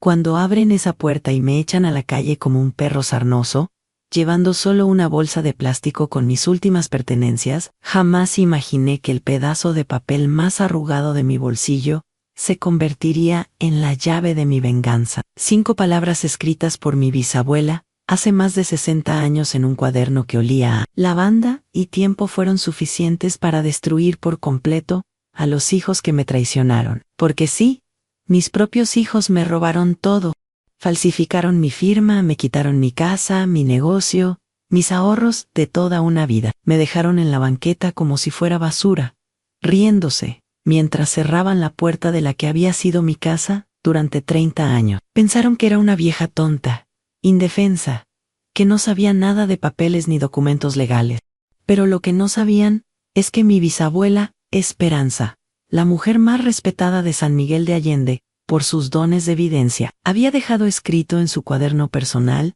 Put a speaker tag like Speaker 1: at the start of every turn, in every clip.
Speaker 1: Cuando abren esa puerta y me echan a la calle como un perro sarnoso, llevando solo una bolsa de plástico con mis últimas pertenencias, jamás imaginé que el pedazo de papel más arrugado de mi bolsillo se convertiría en la llave de mi venganza. 5 palabras escritas por mi bisabuela hace más de 60 años en un cuaderno que olía a lavanda y tiempo fueron suficientes para destruir por completo a los hijos que me traicionaron. Porque sí, mis propios hijos me robaron todo. Falsificaron mi firma, me quitaron mi casa, mi negocio, mis ahorros de toda una vida. Me dejaron en la banqueta como si fuera basura, riéndose, mientras cerraban la puerta de la que había sido mi casa durante 30 años. Pensaron que era una vieja tonta, indefensa, que no sabía nada de papeles ni documentos legales. Pero lo que no sabían es que mi bisabuela, Esperanza, la mujer más respetada de San Miguel de Allende, por sus dones de evidencia, había dejado escrito en su cuaderno personal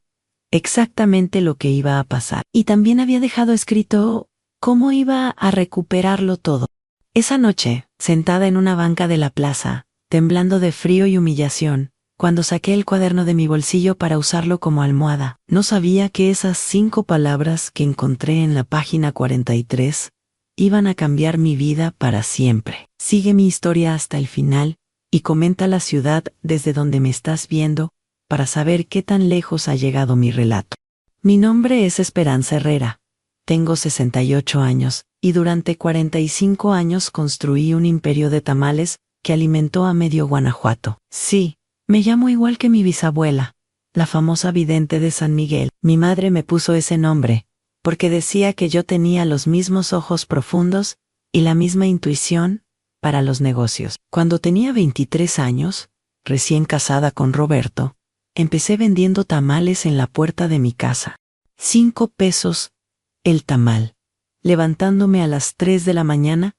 Speaker 1: exactamente lo que iba a pasar. Y también había dejado escrito cómo iba a recuperarlo todo. Esa noche, sentada en una banca de la plaza, temblando de frío y humillación, cuando saqué el cuaderno de mi bolsillo para usarlo como almohada, no sabía que esas 5 palabras que encontré en la página 43 iban a cambiar mi vida para siempre. Sigue mi historia hasta el final y comenta la ciudad desde donde me estás viendo para saber qué tan lejos ha llegado mi relato. Mi nombre es Esperanza Herrera. Tengo 68 años y durante 45 años construí un imperio de tamales que alimentó a medio Guanajuato. Sí, me llamo igual que mi bisabuela, la famosa vidente de San Miguel. Mi madre me puso ese nombre porque decía que yo tenía los mismos ojos profundos y la misma intuición para los negocios. Cuando tenía 23 años, recién casada con Roberto, empecé vendiendo tamales en la puerta de mi casa. 5 pesos el tamal, levantándome a las 3 de la mañana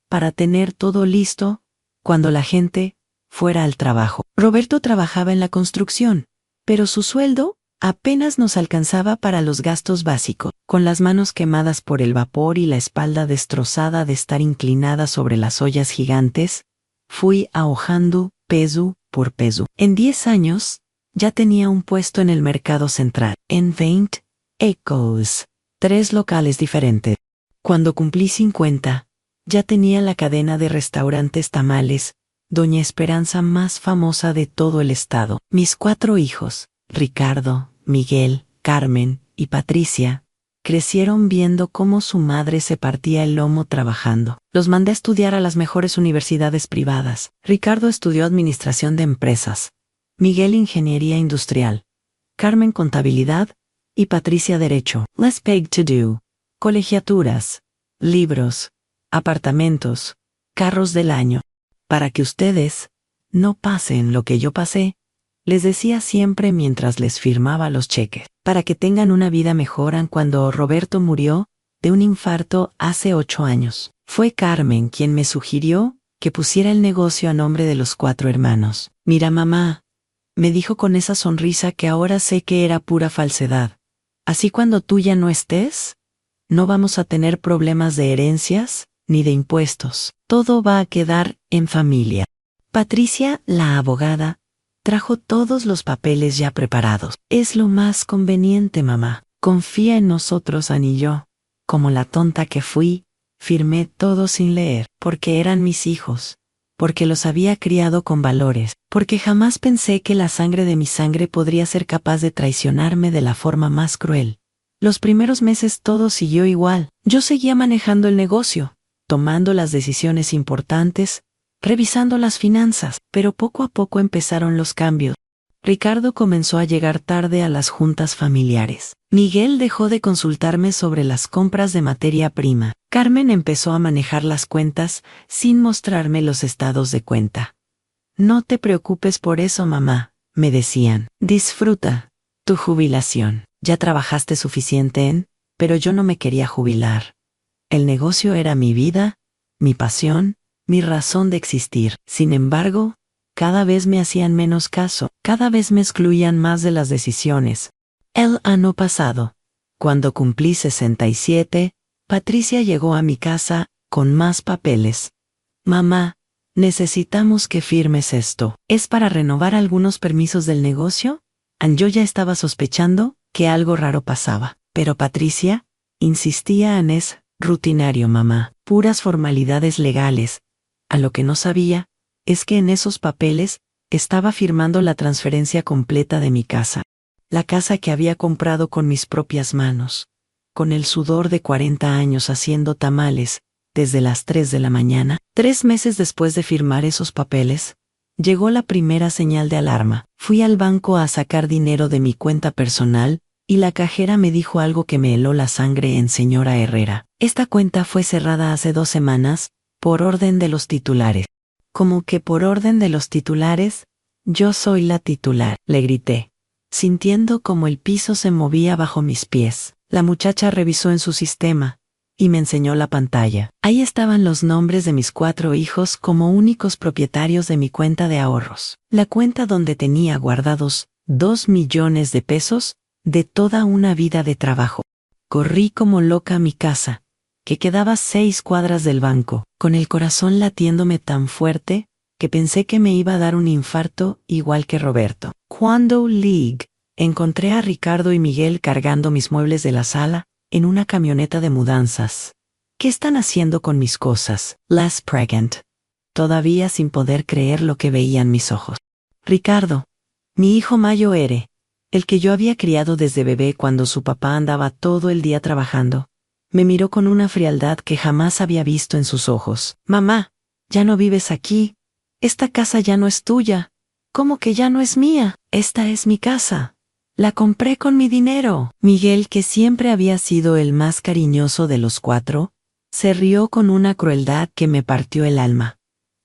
Speaker 1: para tener todo listo cuando la gente fuera al trabajo. Roberto trabajaba en la construcción, pero su sueldo apenas nos alcanzaba para los gastos básicos. Con las manos quemadas por el vapor y la espalda destrozada de estar inclinada sobre las ollas gigantes, fui ahojando peso por peso. En 10 años, ya tenía un puesto en el mercado central, en 20 Echoes, 3 locales diferentes. Cuando cumplí 50, ya tenía la cadena de restaurantes Tamales, Doña Esperanza más famosa de todo el estado. Mis 4 hijos, Ricardo, Miguel, Carmen y Patricia, crecieron viendo cómo su madre se partía el lomo trabajando. Los mandé a estudiar a las mejores universidades privadas. Ricardo estudió Administración de Empresas, Miguel Ingeniería Industrial, Carmen Contabilidad y Patricia Derecho. Less paid to do. Colegiaturas, libros, apartamentos, carros del año. Para que ustedes no pasen lo que yo pasé, les decía siempre mientras les firmaba los cheques, para que tengan una vida mejor. Cuando Roberto murió de un infarto hace 8 años, fue Carmen quien me sugirió que pusiera el negocio a nombre de los 4 hermanos. Mira, mamá, me dijo con esa sonrisa que ahora sé que era pura falsedad. Así cuando tú ya no estés, no vamos a tener problemas de herencias ni de impuestos. Todo va a quedar en familia. Patricia, la abogada, trajo todos los papeles ya preparados. Es lo más conveniente, mamá. Confía en nosotros, Ann y yo. Como la tonta que fui, firmé todo sin leer, porque eran mis hijos, porque los había criado con valores, porque jamás pensé que la sangre de mi sangre podría ser capaz de traicionarme de la forma más cruel. Los primeros meses todo siguió igual. Yo seguía manejando el negocio, tomando las decisiones importantes, revisando las finanzas, pero poco a poco empezaron los cambios. Ricardo comenzó a llegar tarde a las juntas familiares. Miguel dejó de consultarme sobre las compras de materia prima. Carmen empezó a manejar las cuentas sin mostrarme los estados de cuenta. No te preocupes por eso, mamá, me decían. Disfruta tu jubilación. Ya trabajaste suficiente pero yo no me quería jubilar. El negocio era mi vida, mi pasión, mi razón de existir. Sin embargo, cada vez me hacían menos caso, cada vez me excluían más de las decisiones. El año pasado, cuando cumplí 67, Patricia llegó a mi casa con más papeles. Mamá, Necesitamos que firmes esto. ¿Es para renovar algunos permisos del negocio? Yo ya estaba sospechando que algo raro pasaba. Pero Patricia insistía en es rutinario, mamá. Puras formalidades legales. A lo que no sabía es que en esos papeles estaba firmando la transferencia completa de mi casa. La casa que había comprado con mis propias manos, con el sudor de 40 años haciendo tamales, desde las 3 de la mañana. 3 meses después de firmar esos papeles, llegó la primera señal de alarma. Fui al banco a sacar dinero de mi cuenta personal y la cajera me dijo algo que me heló la sangre en señora Herrera. Esta cuenta fue cerrada hace 2 semanas, por orden de los titulares. ¿Cómo que por orden de los titulares? Yo soy la titular, le grité, sintiendo como el piso se movía bajo mis pies. La muchacha revisó en su sistema y me enseñó la pantalla. Ahí estaban los nombres de mis 4 hijos como únicos propietarios de mi cuenta de ahorros. La cuenta donde tenía guardados 2 millones de pesos de toda una vida de trabajo. Corrí como loca a mi casa, que quedaba 6 cuadras del banco, con el corazón latiéndome tan fuerte que pensé que me iba a dar un infarto igual que Roberto. Cuando encontré a Ricardo y Miguel cargando mis muebles de la sala en una camioneta de mudanzas. ¿Qué están haciendo con mis cosas? Less pregnant. Todavía sin poder creer lo que veían mis ojos. Ricardo, mi hijo mayor, el que yo había criado desde bebé cuando su papá andaba todo el día trabajando, me miró con una frialdad que jamás había visto en sus ojos. Mamá, ya no vives aquí. Esta casa ya no es tuya. ¿Cómo que ya no es mía? Esta es mi casa. La compré con mi dinero. Miguel, que siempre había sido el más cariñoso de los 4, se rió con una crueldad que me partió el alma.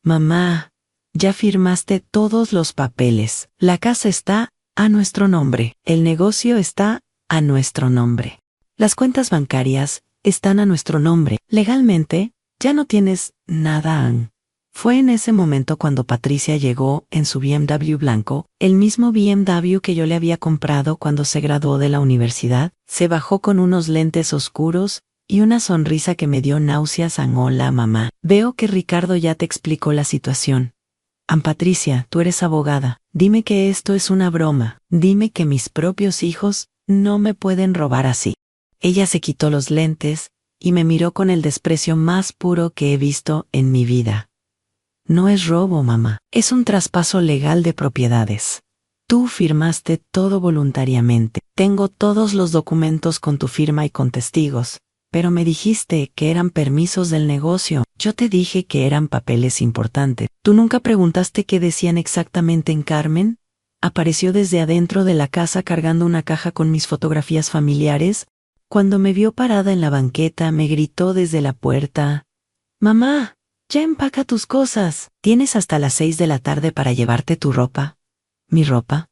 Speaker 1: Mamá, ya firmaste todos los papeles. La casa está a nuestro nombre. El negocio está a nuestro nombre. Las cuentas bancarias están a nuestro nombre. Legalmente, ya no tienes nada, Ann. Fue en ese momento cuando Patricia llegó en su BMW blanco, el mismo BMW que yo le había comprado cuando se graduó de la universidad. Se bajó con unos lentes oscuros y una sonrisa que me dio náuseas. Hola, mamá. Veo que Ricardo ya te explicó la situación. Patricia, tú eres abogada. Dime que esto es una broma. Dime que mis propios hijos no me pueden robar así. Ella se quitó los lentes y me miró con el desprecio más puro que he visto en mi vida. No es robo, mamá. Es un traspaso legal de propiedades. Tú firmaste todo voluntariamente. Tengo todos los documentos con tu firma y con testigos. Pero me dijiste que eran permisos del negocio. Yo te dije que eran papeles importantes. ¿Tú nunca preguntaste qué decían exactamente en Carmen? Apareció desde adentro de la casa cargando una caja con mis fotografías familiares. Cuando me vio parada en la banqueta, me gritó desde la puerta: «Mamá, ya empaca tus cosas. Tienes hasta las 6 de la tarde para llevarte tu ropa». Mi ropa,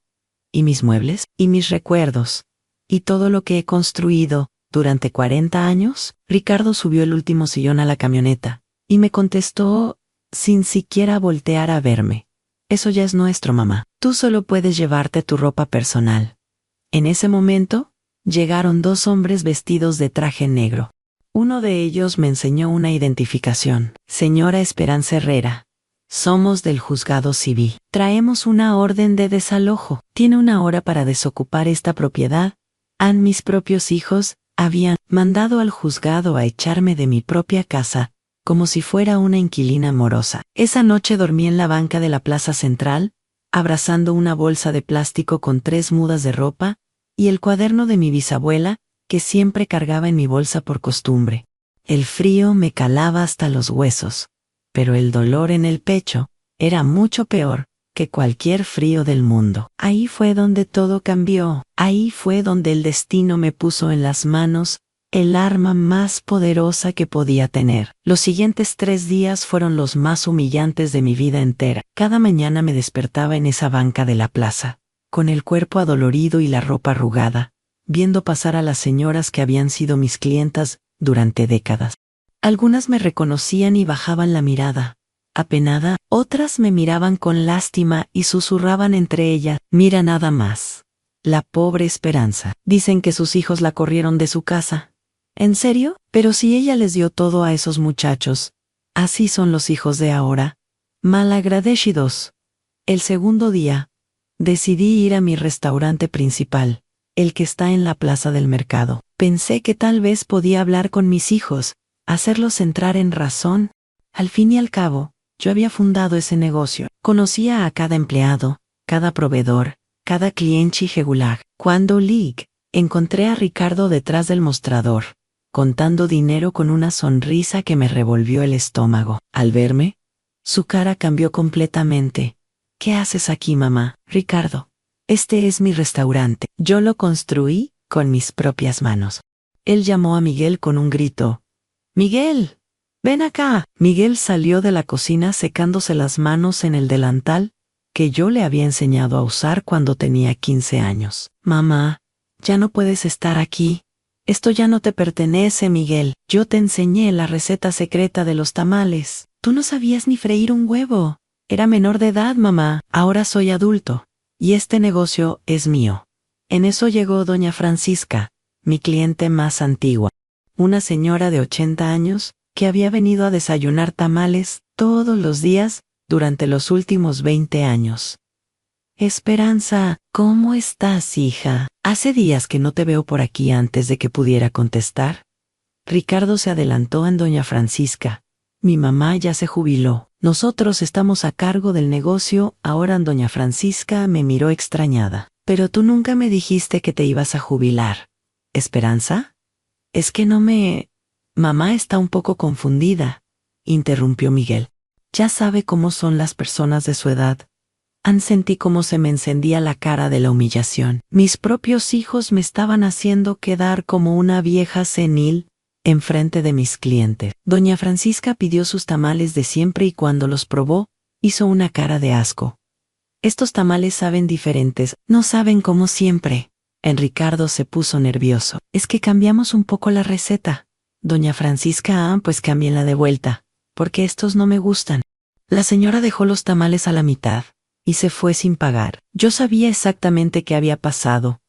Speaker 1: y mis muebles, y mis recuerdos, y todo lo que he construido durante 40 años. Ricardo subió el último sillón a la camioneta, y me contestó sin siquiera voltear a verme: «Eso ya es nuestro, mamá. Tú solo puedes llevarte tu ropa personal». En ese momento, llegaron 2 hombres vestidos de traje negro. Uno de ellos me enseñó una identificación. «Señora Esperanza Herrera, somos del juzgado civil. Traemos una orden de desalojo. Tiene 1 hora para desocupar esta propiedad». Mis propios hijos habían mandado al juzgado a echarme de mi propia casa, como si fuera una inquilina morosa. Esa noche dormí en la banca de la plaza central, abrazando una bolsa de plástico con 3 mudas de ropa y el cuaderno de mi bisabuela, que siempre cargaba en mi bolsa por costumbre. El frío me calaba hasta los huesos, pero el dolor en el pecho era mucho peor que cualquier frío del mundo. Ahí fue donde todo cambió. Ahí fue donde el destino me puso en las manos el arma más poderosa que podía tener. Los siguientes 3 días fueron los más humillantes de mi vida entera. Cada mañana me despertaba en esa banca de la plaza, con el cuerpo adolorido y la ropa arrugada, viendo pasar a las señoras que habían sido mis clientas durante décadas. Algunas me reconocían y bajaban la mirada, apenada. Otras me miraban con lástima y susurraban entre ellas: «Mira nada más. La pobre Esperanza. Dicen que sus hijos la corrieron de su casa». ¿En serio? Pero si ella les dio todo a esos muchachos. Así son los hijos de ahora. Malagradecidos. El segundo día, decidí ir a mi restaurante principal, el que está en la plaza del mercado. Pensé que tal vez podía hablar con mis hijos, hacerlos entrar en razón. Al fin y al cabo, yo había fundado ese negocio. Conocía a cada empleado, cada proveedor, cada cliente regular. Cuando encontré a Ricardo detrás del mostrador, contando dinero con una sonrisa que me revolvió el estómago. Al verme, su cara cambió completamente. ¿Qué haces aquí, mamá? Ricardo, este es mi restaurante. Yo lo construí con mis propias manos. Él llamó a Miguel con un grito. ¡Miguel! ¡Ven acá! Miguel salió de la cocina secándose las manos en el delantal que yo le había enseñado a usar cuando tenía 15 años. Mamá, ya no puedes estar aquí. Esto ya no te pertenece, Miguel. Yo te enseñé la receta secreta de los tamales. Tú no sabías ni freír un huevo. Era menor de edad, mamá. Ahora soy adulto. Y este negocio es mío. En eso llegó doña Francisca, mi cliente más antigua. Una señora de 80 años que había venido a desayunar tamales todos los días durante los últimos 20 años. Esperanza, ¿cómo estás, hija? Hace días que no te veo por aquí. Antes de que pudiera contestar, Ricardo se adelantó en doña Francisca. Mi mamá ya se jubiló. Nosotros estamos a cargo del negocio. Ahora doña Francisca me miró extrañada. Pero tú nunca me dijiste que te ibas a jubilar. ¿Esperanza? Es que no me... Mamá está un poco confundida, interrumpió Miguel. Ya sabe cómo son las personas de su edad. Sentí cómo se me encendía la cara de la humillación. Mis propios hijos me estaban haciendo quedar como una vieja senil enfrente de mis clientes. Doña Francisca pidió sus tamales de siempre y cuando los probó, hizo una cara de asco. Estos tamales saben diferentes, no saben como siempre. Ricardo se puso nervioso. Es que cambiamos un poco la receta. Doña Francisca, pues cámbienla de vuelta, porque estos no me gustan. La señora dejó los tamales a la mitad y se fue sin pagar. Yo sabía exactamente qué había pasado.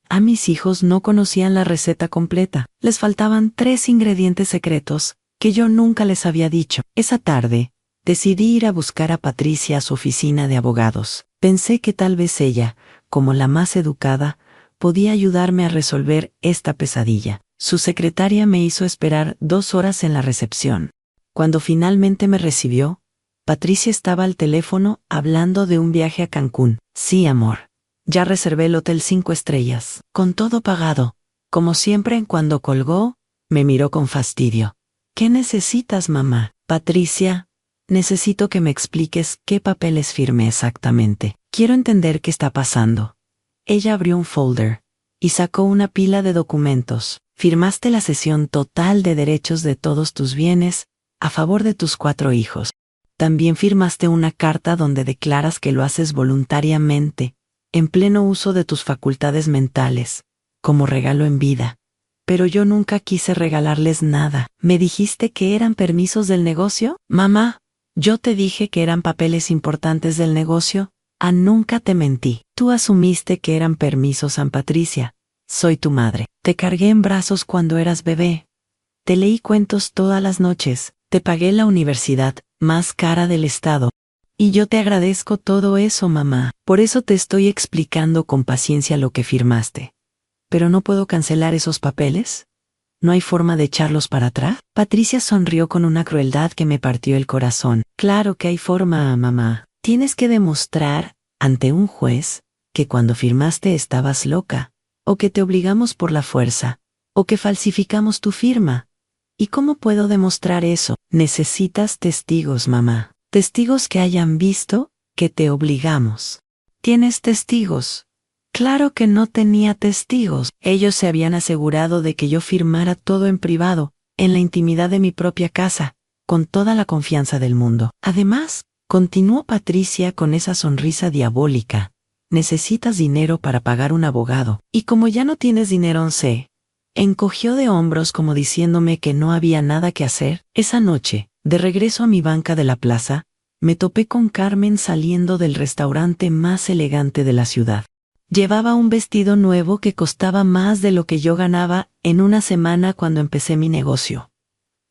Speaker 1: A mis hijos no conocían la receta completa. Les faltaban 3 ingredientes secretos que yo nunca les había dicho. Esa tarde, decidí ir a buscar a Patricia a su oficina de abogados. Pensé que tal vez ella, como la más educada, podía ayudarme a resolver esta pesadilla. Su secretaria me hizo esperar 2 horas en la recepción. Cuando finalmente me recibió, Patricia estaba al teléfono hablando de un viaje a Cancún. Sí, amor. Ya reservé el hotel 5 estrellas, con todo pagado. Como siempre, cuando colgó, me miró con fastidio. ¿Qué necesitas, mamá? Patricia, necesito que me expliques qué papeles firmé exactamente. Quiero entender qué está pasando. Ella abrió un folder y sacó una pila de documentos. Firmaste la cesión total de derechos de todos tus bienes a favor de tus 4 hijos. También firmaste una carta donde declaras que lo haces voluntariamente, en pleno uso de tus facultades mentales, como regalo en vida. Pero yo nunca quise regalarles nada. ¿Me dijiste que eran permisos del negocio? Mamá, yo te dije que eran papeles importantes del negocio. Nunca te mentí. Tú asumiste que eran permisos, San Patricia. Soy tu madre. Te cargué en brazos cuando eras bebé. Te leí cuentos todas las noches. Te pagué la universidad más cara del estado. Y yo te agradezco todo eso, mamá. Por eso te estoy explicando con paciencia lo que firmaste. ¿Pero no puedo cancelar esos papeles? ¿No hay forma de echarlos para atrás? Patricia sonrió con una crueldad que me partió el corazón. Claro que hay forma, mamá. Tienes que demostrar, ante un juez, que cuando firmaste estabas loca, o que te obligamos por la fuerza, o que falsificamos tu firma. ¿Y cómo puedo demostrar eso? Necesitas testigos, mamá. Testigos que hayan visto que te obligamos. ¿Tienes testigos? Claro que no tenía testigos. Ellos se habían asegurado de que yo firmara todo en privado, en la intimidad de mi propia casa, con toda la confianza del mundo. Además, continuó Patricia con esa sonrisa diabólica, necesitas dinero para pagar un abogado. Y como ya no tienes dinero, encogió de hombros como diciéndome que no había nada que hacer. Esa noche, de regreso a mi banca de la plaza, me topé con Carmen saliendo del restaurante más elegante de la ciudad. Llevaba un vestido nuevo que costaba más de lo que yo ganaba en una semana cuando empecé mi negocio.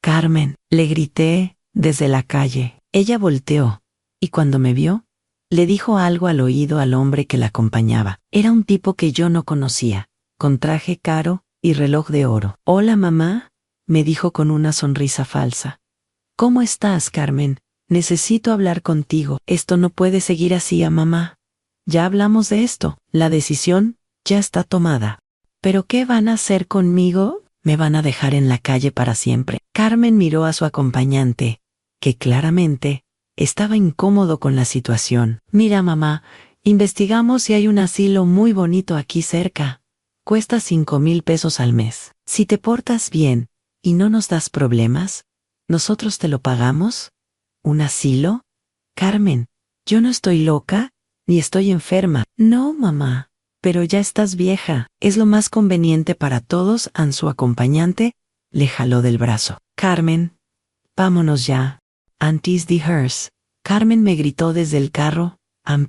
Speaker 1: Carmen, le grité desde la calle. Ella volteó, y cuando me vio, le dijo algo al oído al hombre que la acompañaba. Era un tipo que yo no conocía, con traje caro y reloj de oro. «Hola, mamá», me dijo con una sonrisa falsa. «¿Cómo estás, Carmen? Necesito hablar contigo. Esto no puede seguir así, mamá. Ya hablamos de esto. La decisión ya está tomada». «¿Pero qué van a hacer conmigo? ¿Me van a dejar en la calle para siempre?». Carmen miró a su acompañante, que claramente estaba incómodo con la situación. «Mira, mamá, investigamos si hay un asilo muy bonito aquí cerca. Cuesta 5,000 pesos al mes. Si te portas bien y no nos das problemas, ¿nosotros te lo pagamos? ¿Un asilo? Carmen, yo no estoy loca, ni estoy enferma». «No, mamá, pero ya estás vieja. Es lo más conveniente para todos». Su acompañante le jaló del brazo. «Carmen, vámonos ya. Antes de hers». Carmen me gritó desde el carro.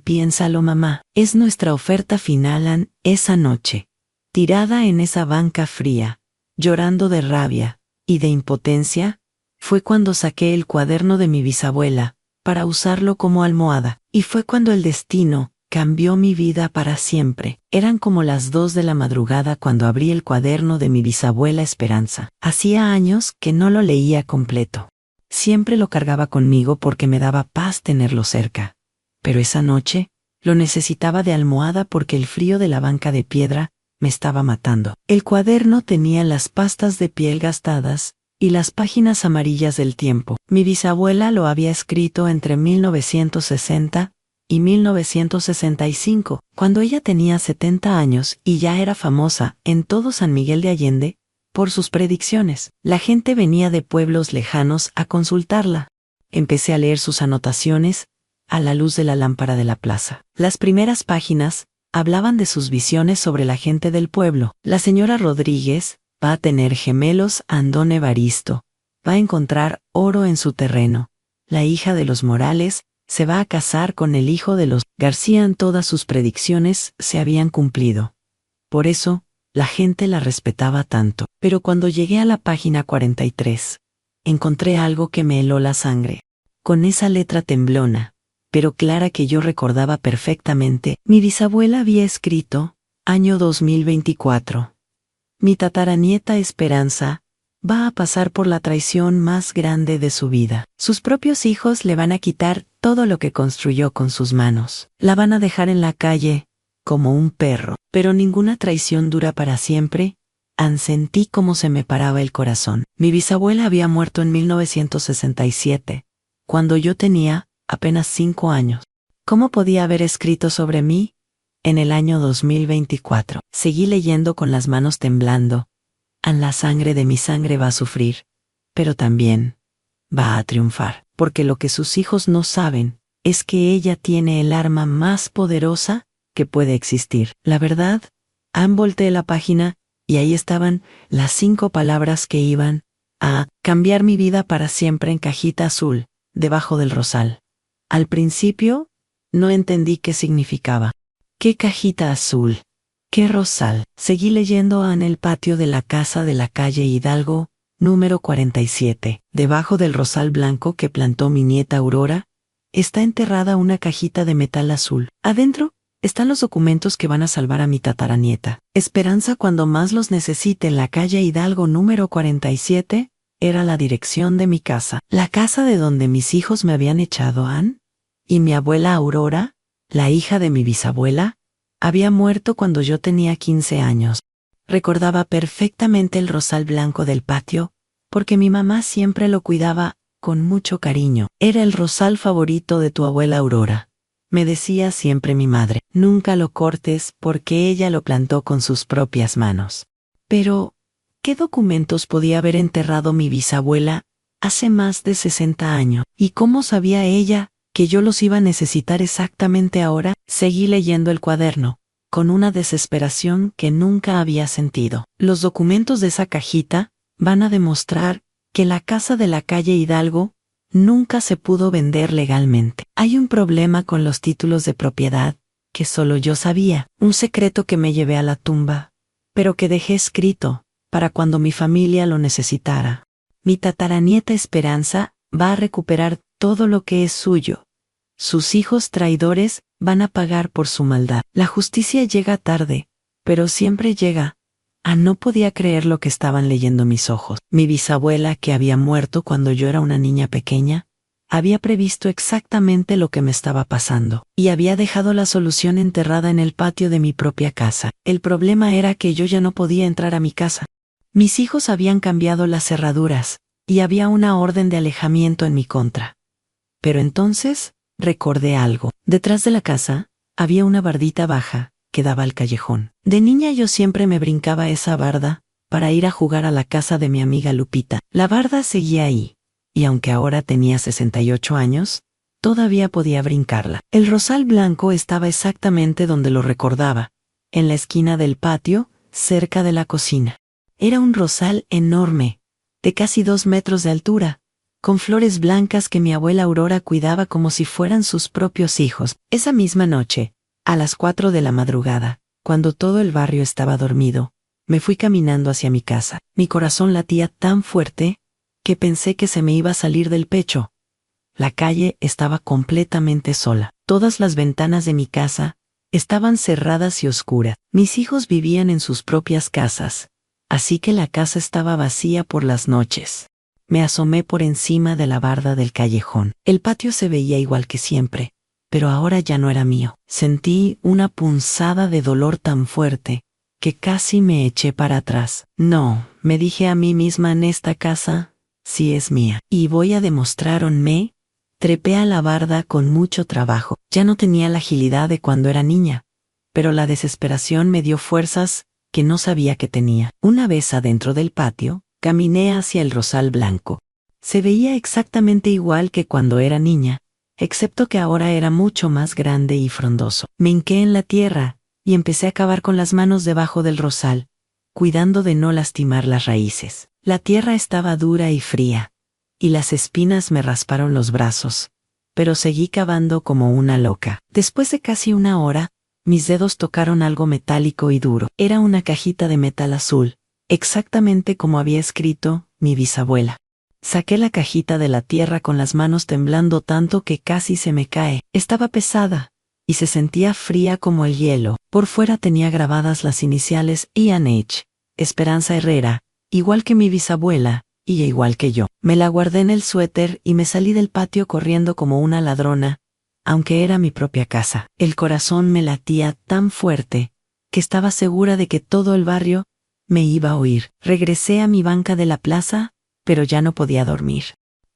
Speaker 1: «Piénsalo, mamá. Es nuestra oferta final, esa noche». Tirada en esa banca fría, llorando de rabia y de impotencia, fue cuando saqué el cuaderno de mi bisabuela para usarlo como almohada. Y fue cuando el destino cambió mi vida para siempre. Eran como las 2 de la madrugada cuando abrí el cuaderno de mi bisabuela Esperanza. Hacía años que no lo leía completo. Siempre lo cargaba conmigo porque me daba paz tenerlo cerca. Pero esa noche lo necesitaba de almohada porque el frío de la banca de piedra me estaba matando. El cuaderno tenía las pastas de piel gastadas y las páginas amarillas del tiempo. Mi bisabuela lo había escrito entre 1960 y 1965, cuando ella tenía 70 años y ya era famosa en todo San Miguel de Allende por sus predicciones. La gente venía de pueblos lejanos a consultarla. Empecé a leer sus anotaciones a la luz de la lámpara de la plaza. Las primeras páginas hablaban de sus visiones sobre la gente del pueblo. La señora Rodríguez va a tener gemelos a Don Evaristo, va a encontrar oro en su terreno. La hija de los Morales se va a casar con el hijo de los García. Todas sus predicciones se habían cumplido. Por eso, la gente la respetaba tanto. Pero cuando llegué a la página 43, encontré algo que me heló la sangre. Con esa letra temblona, pero clara que yo recordaba perfectamente, mi bisabuela había escrito, año 2024. Mi tataranieta Esperanza va a pasar por la traición más grande de su vida. Sus propios hijos le van a quitar todo lo que construyó con sus manos. La van a dejar en la calle, como un perro. Pero ninguna traición dura para siempre. Sentí cómo se me paraba el corazón. Mi bisabuela había muerto en 1967, cuando yo tenía apenas 5 años. ¿Cómo podía haber escrito sobre mí en el año 2024? Seguí leyendo con las manos temblando. La sangre de mi sangre va a sufrir, pero también va a triunfar, porque lo que sus hijos no saben es que ella tiene el arma más poderosa que puede existir. La verdad, volteé la página y ahí estaban las 5 palabras que iban a cambiar mi vida para siempre en cajita azul, debajo del rosal. Al principio, no entendí qué significaba. ¿Qué cajita azul? ¿Qué rosal? Seguí leyendo en el patio de la casa de la calle Hidalgo, número 47. Debajo del rosal blanco que plantó mi nieta Aurora, está enterrada una cajita de metal azul. Adentro están los documentos que van a salvar a mi tataranieta. Esperanza cuando más los necesite. En la calle Hidalgo número 47, era la dirección de mi casa. La casa de donde mis hijos me habían echado, y mi abuela Aurora, la hija de mi bisabuela, había muerto cuando yo tenía 15 años. Recordaba perfectamente el rosal blanco del patio, porque mi mamá siempre lo cuidaba con mucho cariño. Era el rosal favorito de tu abuela Aurora. Me decía siempre mi madre, nunca lo cortes porque ella lo plantó con sus propias manos. Pero, ¿qué documentos podía haber enterrado mi bisabuela hace más de 60 años? ¿Y cómo sabía ella que yo los iba a necesitar exactamente ahora? Seguí leyendo el cuaderno, con una desesperación que nunca había sentido. Los documentos de esa cajita van a demostrar que la casa de la calle Hidalgo nunca se pudo vender legalmente. Hay un problema con los títulos de propiedad que solo yo sabía, un secreto que me llevé a la tumba, pero que dejé escrito para cuando mi familia lo necesitara. Mi tataranieta Esperanza va a recuperar todo lo que es suyo, Sus hijos traidores van a pagar por su maldad. La justicia llega tarde, pero siempre llega. No podía creer lo que estaban leyendo mis ojos. Mi bisabuela, que había muerto cuando yo era una niña pequeña, había previsto exactamente lo que me estaba pasando, y había dejado la solución enterrada en el patio de mi propia casa. El problema era que yo ya no podía entrar a mi casa. Mis hijos habían cambiado las cerraduras, y había una orden de alejamiento en mi contra. Pero entonces, recordé algo. Detrás de la casa, había una bardita baja, que daba al callejón. De niña yo siempre me brincaba esa barda, para ir a jugar a la casa de mi amiga Lupita. La barda seguía ahí, y aunque ahora tenía 68 años, todavía podía brincarla. El rosal blanco estaba exactamente donde lo recordaba, en la esquina del patio, cerca de la cocina. Era un rosal enorme, de casi 2 metros de altura, con flores blancas que mi abuela Aurora cuidaba como si fueran sus propios hijos. Esa misma noche, a las 4 de la madrugada, cuando todo el barrio estaba dormido, me fui caminando hacia mi casa. Mi corazón latía tan fuerte que pensé que se me iba a salir del pecho. La calle estaba completamente sola. Todas las ventanas de mi casa estaban cerradas y oscuras. Mis hijos vivían en sus propias casas, así que la casa estaba vacía por las noches. Me asomé por encima de la barda del callejón. El patio se veía igual que siempre, pero ahora ya no era mío. Sentí una punzada de dolor tan fuerte que casi me eché para atrás. No, me dije a mí misma, en esta casa sí es mía. Y voy a demostrarme. Trepé a la barda con mucho trabajo. Ya no tenía la agilidad de cuando era niña, pero la desesperación me dio fuerzas que no sabía que tenía. Una vez adentro del patio, caminé hacia el rosal blanco. Se veía exactamente igual que cuando era niña, excepto que ahora era mucho más grande y frondoso. Me hinqué en la tierra y empecé a cavar con las manos debajo del rosal, cuidando de no lastimar las raíces. La tierra estaba dura y fría, y las espinas me rasparon los brazos, pero seguí cavando como una loca. Después de casi una hora, mis dedos tocaron algo metálico y duro. Era una cajita de metal azul, exactamente como había escrito mi bisabuela. Saqué la cajita de la tierra con las manos temblando tanto que casi se me cae. Estaba pesada, y se sentía fría como el hielo. Por fuera tenía grabadas las iniciales Ian H. Esperanza Herrera, igual que mi bisabuela, y igual que yo. Me la guardé en el suéter y me salí del patio corriendo como una ladrona, aunque era mi propia casa. El corazón me latía tan fuerte que estaba segura de que todo el barrio me iba a oír. Regresé a mi banca de la plaza, pero ya no podía dormir.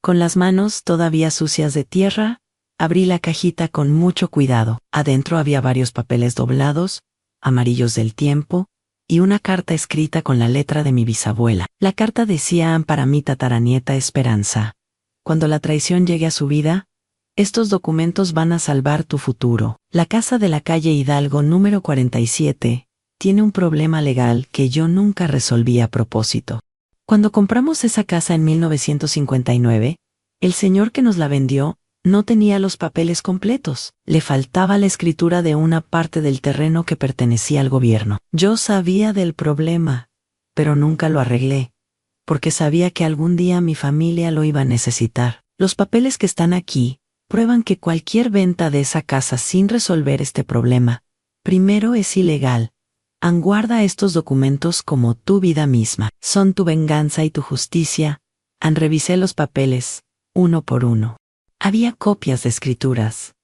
Speaker 1: Con las manos todavía sucias de tierra, abrí la cajita con mucho cuidado. Adentro había varios papeles doblados, amarillos del tiempo, y una carta escrita con la letra de mi bisabuela. La carta decía para mi tataranieta Esperanza: cuando la traición llegue a su vida, estos documentos van a salvar tu futuro. La casa de la calle Hidalgo número 47 tiene un problema legal que yo nunca resolví a propósito. Cuando compramos esa casa en 1959, el señor que nos la vendió no tenía los papeles completos. Le faltaba la escritura de una parte del terreno que pertenecía al gobierno. Yo sabía del problema, pero nunca lo arreglé, porque sabía que algún día mi familia lo iba a necesitar. Los papeles que están aquí prueban que cualquier venta de esa casa sin resolver este problema, primero, es ilegal. Guarda estos documentos como tu vida misma. Son tu venganza y tu justicia. Revisé los papeles, uno por uno. Había copias de escrituras,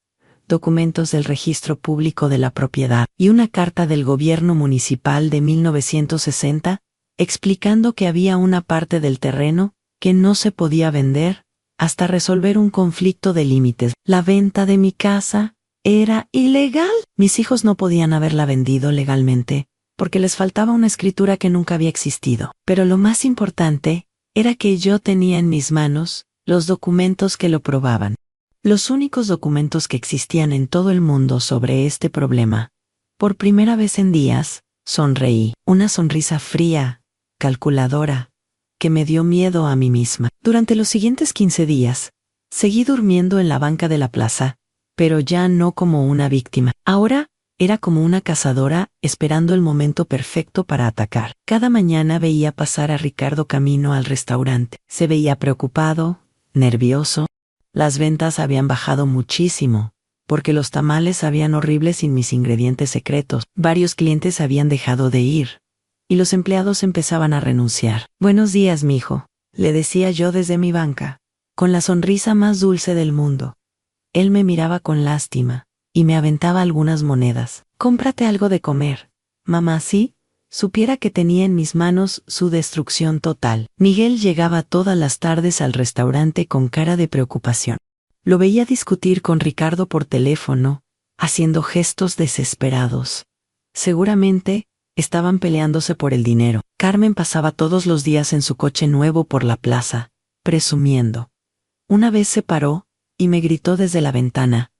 Speaker 1: documentos del registro público de la propiedad y una carta del gobierno municipal de 1960 explicando que había una parte del terreno que no se podía vender hasta resolver un conflicto de límites. La venta de mi casa era ilegal. Mis hijos no podían haberla vendido legalmente porque les faltaba una escritura que nunca había existido. Pero lo más importante era que yo tenía en mis manos los documentos que lo probaban. Los únicos documentos que existían en todo el mundo sobre este problema. Por primera vez en días, sonreí. Una sonrisa fría, calculadora, que me dio miedo a mí misma. Durante los siguientes 15 días, seguí durmiendo en la banca de la plaza, pero ya no como una víctima. Ahora era como una cazadora esperando el momento perfecto para atacar. Cada mañana veía pasar a Ricardo camino al restaurante. Se veía preocupado, nervioso. Las ventas habían bajado muchísimo, porque los tamales sabían horribles sin mis ingredientes secretos. Varios clientes habían dejado de ir, y los empleados empezaban a renunciar. Buenos días, mijo, le decía yo desde mi banca, con la sonrisa más dulce del mundo. Él me miraba con lástima, y me aventaba algunas monedas. Cómprate algo de comer, mamá, ¿sí? Supiera que tenía en mis manos su destrucción total. Miguel llegaba todas las tardes al restaurante con cara de preocupación. Lo veía discutir con Ricardo por teléfono, haciendo gestos desesperados. Seguramente estaban peleándose por el dinero. Carmen pasaba todos los días en su coche nuevo por la plaza, presumiendo. Una vez se paró y me gritó desde la ventana: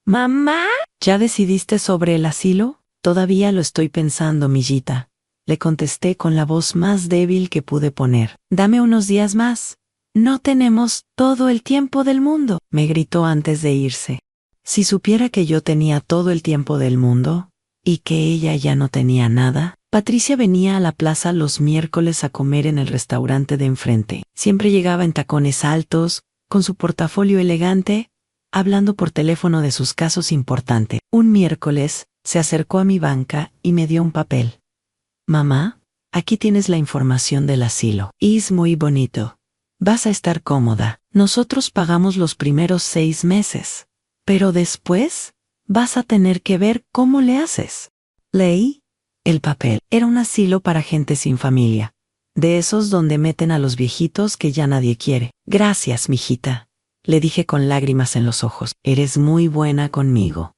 Speaker 1: «¡Mamá! ¿Ya decidiste sobre el asilo?» «Todavía lo estoy pensando, millita», le contesté con la voz más débil que pude poner. «Dame unos días más. No tenemos todo el tiempo del mundo», me gritó antes de irse. Si supiera que yo tenía todo el tiempo del mundo, y que ella ya no tenía nada. Patricia venía a la plaza los miércoles a comer en el restaurante de enfrente. Siempre llegaba en tacones altos, con su portafolio elegante, hablando por teléfono de sus casos importantes. Un miércoles, se acercó a mi banca y me dio un papel. «Mamá, aquí tienes la información del asilo. Es muy bonito. Vas a estar cómoda. Nosotros pagamos los primeros 6 meses. Pero después, vas a tener que ver cómo le haces». Leí el papel. Era un asilo para gente sin familia. De esos donde meten a los viejitos que ya nadie quiere. «Gracias, mijita», le dije con lágrimas en los ojos. «Eres muy buena conmigo».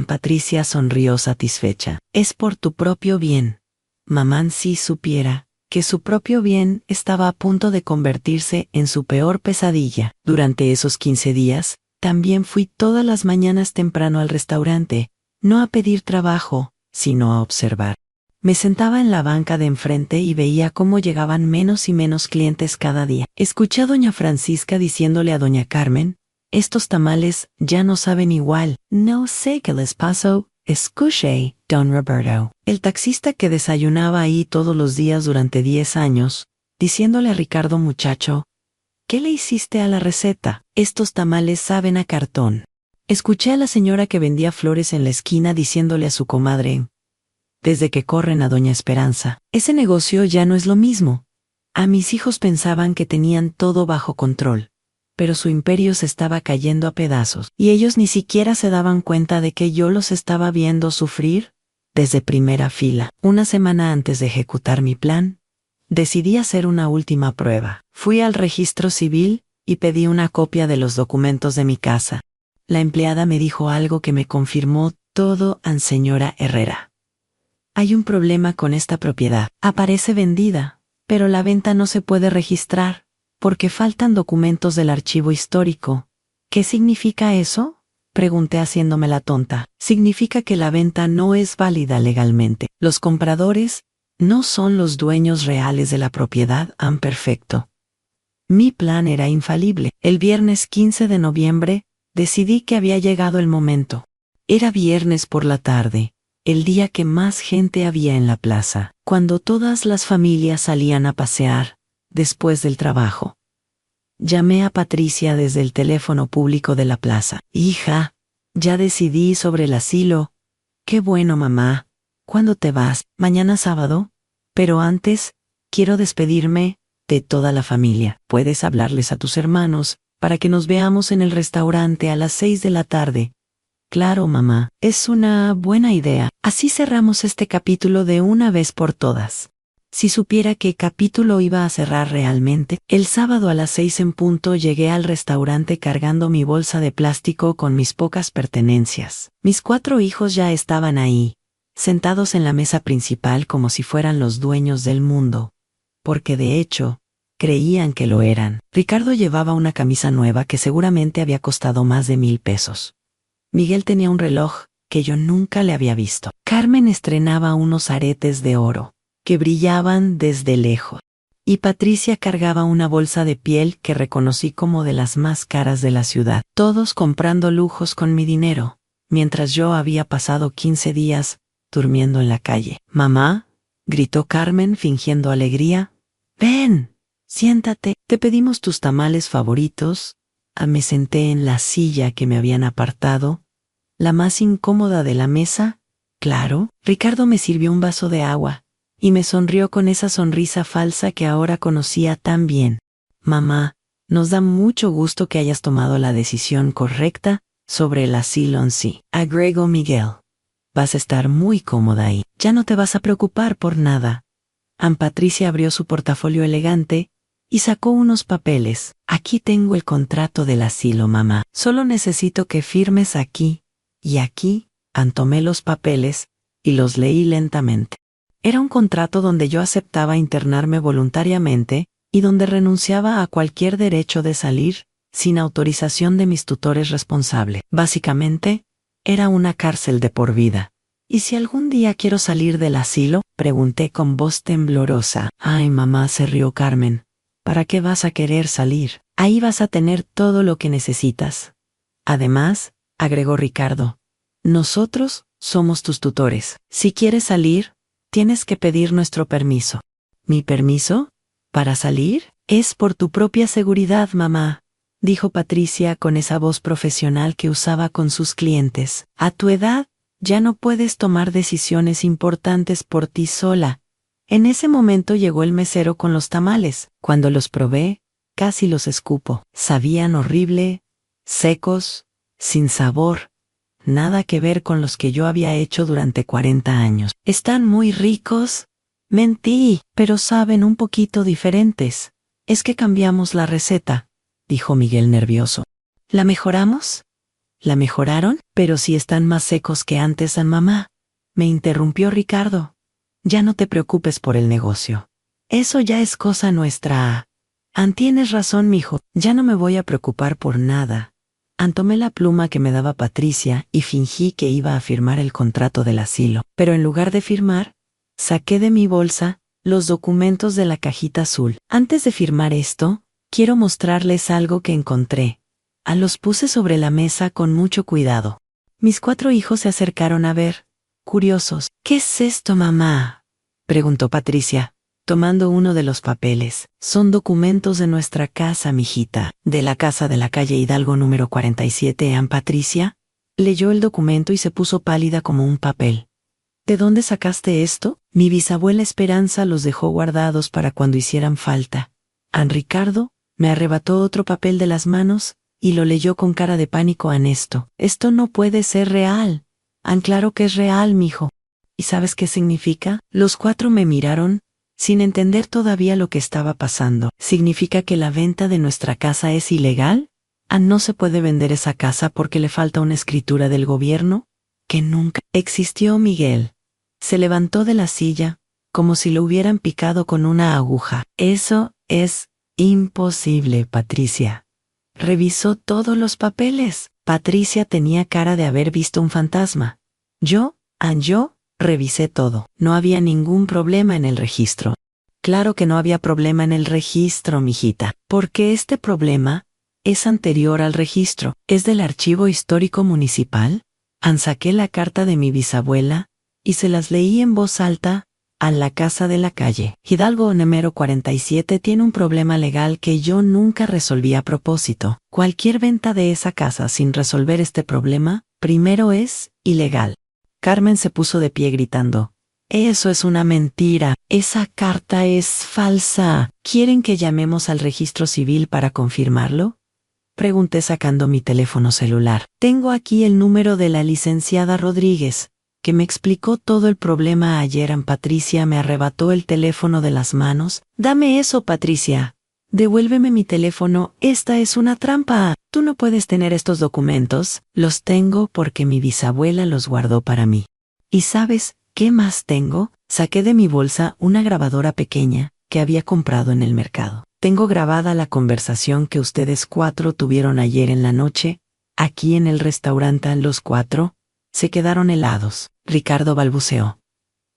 Speaker 1: Patricia sonrió satisfecha. «Es por tu propio bien». Mamá, si supiera que su propio bien estaba a punto de convertirse en su peor pesadilla. Durante esos 15 días, también fui todas las mañanas temprano al restaurante, no a pedir trabajo, sino a observar. Me sentaba en la banca de enfrente y veía cómo llegaban menos y menos clientes cada día. Escuché a doña Francisca diciéndole a doña Carmen: «Estos tamales ya no saben igual». «No sé qué les pasó», escuché, don Roberto, el taxista que desayunaba ahí todos los días durante 10 años, diciéndole a Ricardo: «Muchacho, ¿qué le hiciste a la receta? Estos tamales saben a cartón». Escuché a la señora que vendía flores en la esquina diciéndole a su comadre: «Desde que corren a doña Esperanza, ese negocio ya no es lo mismo». A mis hijos pensaban que tenían todo bajo control, pero su imperio se estaba cayendo a pedazos, y ellos ni siquiera se daban cuenta de que yo los estaba viendo sufrir desde primera fila. Una semana antes de ejecutar mi plan, decidí hacer una última prueba. Fui al registro civil y pedí una copia de los documentos de mi casa. La empleada me dijo algo que me confirmó todo: «Señora Herrera, hay un problema con esta propiedad. Aparece vendida, pero la venta no se puede registrar, porque faltan documentos del archivo histórico». «¿Qué significa eso?», pregunté haciéndome la tonta. «Significa que la venta no es válida legalmente. Los compradores no son los dueños reales de la propiedad». Perfecto. Mi plan era infalible. El viernes 15 de noviembre, decidí que había llegado el momento. Era viernes por la tarde, el día que más gente había en la plaza, cuando todas las familias salían a pasear después del trabajo. Llamé a Patricia desde el teléfono público de la plaza. «Hija, ya decidí sobre el asilo». «Qué bueno, mamá. ¿Cuándo te vas?» «Mañana sábado. Pero antes, quiero despedirme de toda la familia. Puedes hablarles a tus hermanos para que nos veamos en el restaurante a las 6 de la tarde». «Claro, mamá. Es una buena idea. Así cerramos este capítulo de una vez por todas». Si supiera qué capítulo iba a cerrar realmente. El sábado a las 6 en punto llegué al restaurante cargando mi bolsa de plástico con mis pocas pertenencias. Mis 4 hijos ya estaban ahí, sentados en la mesa principal como si fueran los dueños del mundo, porque de hecho, creían que lo eran. Ricardo llevaba una camisa nueva que seguramente había costado más de 1,000 pesos. Miguel tenía un reloj que yo nunca le había visto. Carmen estrenaba unos aretes de oro que brillaban desde lejos, y Patricia cargaba una bolsa de piel que reconocí como de las más caras de la ciudad. Todos comprando lujos con mi dinero, mientras yo había pasado 15 días durmiendo en la calle. «Mamá», gritó Carmen fingiendo alegría, «ven, siéntate, te pedimos tus tamales favoritos Me senté en la silla que me habían apartado, la más incómoda de la mesa. Claro, Ricardo me sirvió un vaso de agua, y me sonrió con esa sonrisa falsa que ahora conocía tan bien. Mamá, nos da mucho gusto que hayas tomado la decisión correcta sobre el asilo en sí, agregó Miguel. Vas a estar muy cómoda ahí. Ya no te vas a preocupar por nada. Patricia abrió su portafolio elegante y sacó unos papeles. Aquí tengo el contrato del asilo, mamá. Solo necesito que firmes aquí y aquí. Tomé los papeles y los leí lentamente. Era un contrato donde yo aceptaba internarme voluntariamente y donde renunciaba a cualquier derecho de salir sin autorización de mis tutores responsables. Básicamente, era una cárcel de por vida. ¿Y si algún día quiero salir del asilo?, pregunté con voz temblorosa. Ay, mamá, se rió Carmen. ¿Para qué vas a querer salir? Ahí vas a tener todo lo que necesitas. Además, agregó Ricardo, nosotros somos tus tutores. Si quieres salir, tienes que pedir nuestro permiso. ¿Mi permiso? ¿Para salir? Es por tu propia seguridad, mamá, dijo Patricia con esa voz profesional que usaba con sus clientes. A tu edad, ya no puedes tomar decisiones importantes por ti sola. En ese momento llegó el mesero con los tamales. Cuando los probé, casi los escupo. Sabían horrible, secos, sin sabor. Nada que ver con los que yo había hecho durante 40 años. ¿Están muy ricos? Mentí, pero saben un poquito diferentes. Es que cambiamos la receta, dijo Miguel nervioso. ¿La mejoramos? ¿La mejoraron? Pero si están más secos que antes, mamá, me interrumpió Ricardo. Ya no te preocupes por el negocio. Eso ya es cosa nuestra. Tienes razón, mijo, ya no me voy a preocupar por nada. Tomé la pluma que me daba Patricia y fingí que iba a firmar el contrato del asilo. Pero en lugar de firmar, saqué de mi bolsa los documentos de la cajita azul. Antes de firmar esto, quiero mostrarles algo que encontré. Los puse sobre la mesa con mucho cuidado. Mis 4 hijos se acercaron a ver, curiosos. ¿Qué es esto, mamá?, preguntó Patricia, tomando uno de los papeles. Son documentos de nuestra casa, mijita, de la casa de la calle Hidalgo número 47. Patricia leyó el documento y se puso pálida como un papel. ¿De dónde sacaste esto? Mi bisabuela Esperanza los dejó guardados para cuando hicieran falta. Ricardo me arrebató otro papel de las manos y lo leyó con cara de pánico Anesto. Esto no puede ser real. Claro que es real, mijo. ¿Y sabes qué significa? Los 4 me miraron, sin entender todavía lo que estaba pasando. ¿Significa que la venta de nuestra casa es ilegal? ¿No se puede vender esa casa porque le falta una escritura del gobierno? Que nunca existió, Miguel. Se levantó de la silla, como si lo hubieran picado con una aguja. Eso es imposible, Patricia. Revisó todos los papeles. Patricia tenía cara de haber visto un fantasma. Yo revisé todo. No había ningún problema en el registro. Claro que no había problema en el registro, mijita, porque este problema es anterior al registro. ¿Es del archivo histórico municipal? Saqué la carta de mi bisabuela y se las leí en voz alta a la casa de la calle. Hidalgo número 47 tiene un problema legal que yo nunca resolví a propósito. Cualquier venta de esa casa sin resolver este problema, primero es ilegal. Carmen se puso de pie gritando. Eso es una mentira. Esa carta es falsa. ¿Quieren que llamemos al registro civil para confirmarlo?, pregunté sacando mi teléfono celular. Tengo aquí el número de la licenciada Rodríguez, que me explicó todo el problema ayer. Patricia me arrebató el teléfono de las manos. Dame eso, Patricia. Devuélveme mi teléfono. Esta es una trampa. Tú no puedes tener estos documentos. Los tengo porque mi bisabuela los guardó para mí. ¿Y sabes qué más tengo? Saqué de mi bolsa una grabadora pequeña que había comprado en el mercado. Tengo grabada la conversación que ustedes 4 tuvieron ayer en la noche, aquí en el restaurante. Los 4 se quedaron helados. Ricardo balbuceó.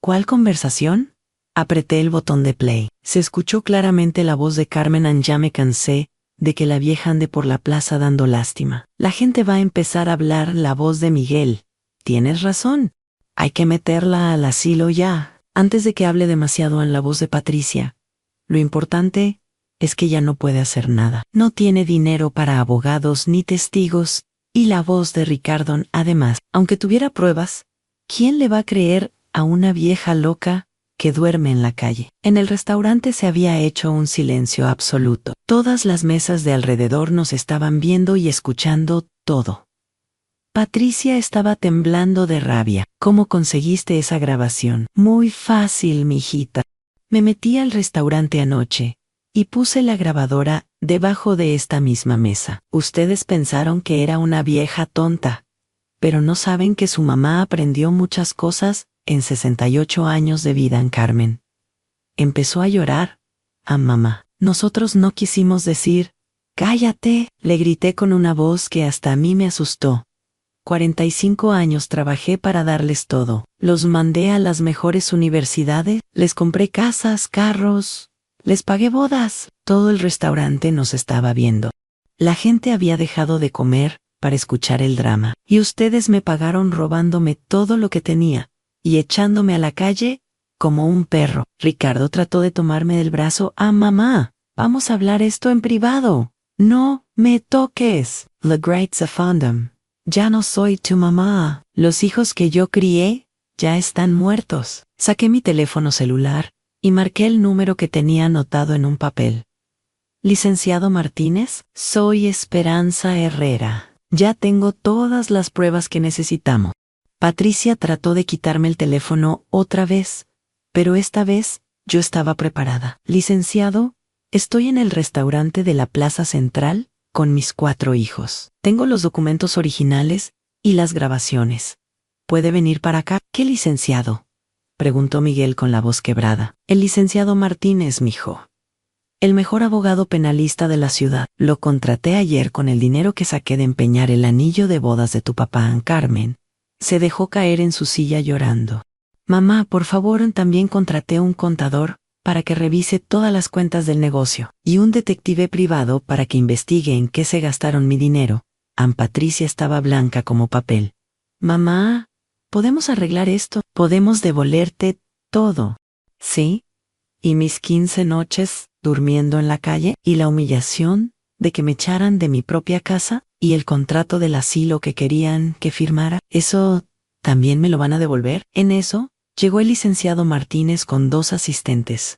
Speaker 1: ¿Cuál conversación? Apreté el botón de play. Se escuchó claramente la voz de Carmen. Ya me cansé de que la vieja ande por la plaza dando lástima. La gente va a empezar a hablar. La voz de Miguel. Tienes razón. Hay que meterla al asilo ya. Antes de que hable demasiado. En la voz de Patricia. Lo importante es que ya no puede hacer nada. No tiene dinero para abogados ni testigos, y la voz de Ricardo, además, aunque tuviera pruebas, ¿quién le va a creer a una vieja loca que duerme en la calle? En el restaurante se había hecho un silencio absoluto. Todas las mesas de alrededor nos estaban viendo y escuchando todo. Patricia estaba temblando de rabia. ¿Cómo conseguiste esa grabación? Muy fácil, mijita. Me metí al restaurante anoche y puse la grabadora debajo de esta misma mesa. Ustedes pensaron que era una vieja tonta, pero no saben que su mamá aprendió muchas cosas en 68 años de vida en Carmen. Empezó a llorar. A mamá. Nosotros no quisimos decir, cállate, le grité con una voz que hasta a mí me asustó. 45 años trabajé para darles todo. Los mandé a las mejores universidades, les compré casas, carros, les pagué bodas. Todo el restaurante nos estaba viendo. La gente había dejado de comer para escuchar el drama. Y ustedes me pagaron robándome todo lo que tenía y echándome a la calle como un perro. Ricardo trató de tomarme del brazo. Mamá, vamos a hablar esto en privado. No me toques. Le Greats a Fandom. Ya no soy tu mamá. Los hijos que yo crié ya están muertos. Saqué mi teléfono celular y marqué el número que tenía anotado en un papel. Licenciado Martínez, soy Esperanza Herrera. Ya tengo todas las pruebas que necesitamos. Patricia trató de quitarme el teléfono otra vez, pero esta vez yo estaba preparada. Licenciado, estoy en el restaurante de la Plaza Central con mis 4 hijos. Tengo los documentos originales y las grabaciones. ¿Puede venir para acá? ¿Qué licenciado?, preguntó Miguel con la voz quebrada. El licenciado Martínez, mijo. El mejor abogado penalista de la ciudad. Lo contraté ayer con el dinero que saqué de empeñar el anillo de bodas de tu papá, Carmen. Se dejó caer en su silla llorando. Mamá, por favor, también contraté un contador para que revise todas las cuentas del negocio y un detective privado para que investigue en qué se gastaron mi dinero. Patricia estaba blanca como papel. Mamá, ¿podemos arreglar esto? Podemos devolverte todo. ¿Sí? ¿Y mis 15 noches durmiendo en la calle? ¿Y la humillación de que me echaran de mi propia casa? ¿Y el contrato del asilo que querían que firmara? ¿Eso también me lo van a devolver? En eso, llegó el licenciado Martínez con 2 asistentes.